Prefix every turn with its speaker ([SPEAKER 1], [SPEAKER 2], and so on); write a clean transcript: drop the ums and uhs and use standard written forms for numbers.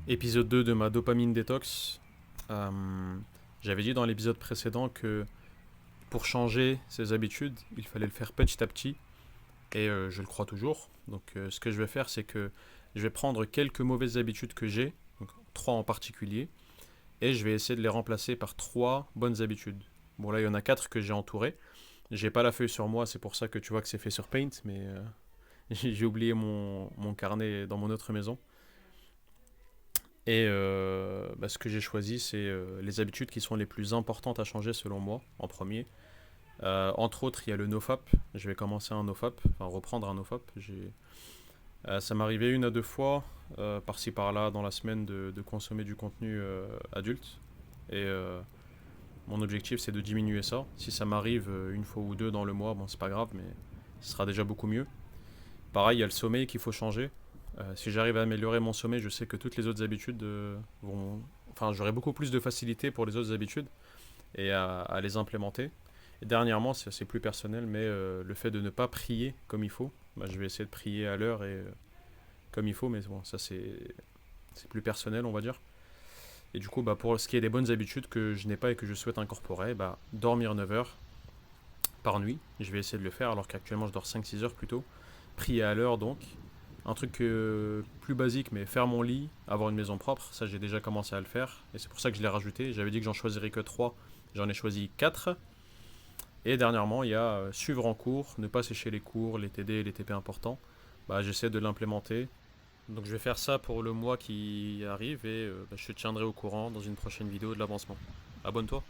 [SPEAKER 1] Épisode 2 de ma dopamine détox. Euh, J'avais dit dans l'épisode précédent que pour changer ses habitudes, il fallait le faire petit à petit. Et je le crois toujours. Donc ce que je vais faire, c'est que je vais prendre quelques mauvaises habitudes que j'ai, donc 3 en particulier, et je vais essayer de les remplacer par 3 bonnes habitudes. Bon là, il y en a 4 que j'ai entourées. J'ai pas la feuille sur moi, c'est pour ça que tu vois que c'est fait sur Paint, mais j'ai oublié mon carnet dans mon autre maison. Et ce que j'ai choisi, c'est les habitudes qui sont les plus importantes à changer selon moi, en premier. Entre autres, il y a le nofap. Je vais commencer un nofap, enfin reprendre un nofap. Ça m'est arrivé une à deux fois, par-ci par-là, dans la semaine, de consommer du contenu adulte. Et mon objectif, c'est de diminuer ça. Si ça m'arrive une fois ou deux dans le mois, bon, c'est pas grave, mais ce sera déjà beaucoup mieux. Pareil, il y a le sommeil qu'il faut changer. Si j'arrive à améliorer mon sommeil, je sais que toutes les autres habitudes vont. Enfin, j'aurai beaucoup plus de facilité pour les autres habitudes et à les implémenter. Et dernièrement, c'est plus personnel, mais le fait de ne pas prier comme il faut, bah, je vais essayer de prier à l'heure et comme il faut, mais bon, ça c'est plus personnel, on va dire. Et du coup, bah, pour ce qui est des bonnes habitudes que je n'ai pas et que je souhaite incorporer, bah, dormir 9 heures par nuit, je vais essayer de le faire alors qu'actuellement je dors 5-6 heures plutôt. Prier à l'heure donc. Un truc plus basique, mais faire mon lit, avoir une maison propre, ça j'ai déjà commencé à le faire. Et c'est pour ça que je l'ai rajouté. J'avais dit que j'en choisirais que 3, j'en ai choisi 4. Et dernièrement, il y a suivre en cours, ne pas sécher les cours, les TD et les TP importants. Bah, j'essaie de l'implémenter. Donc je vais faire ça pour le mois qui arrive et je te tiendrai au courant dans une prochaine vidéo de l'avancement. Abonne-toi.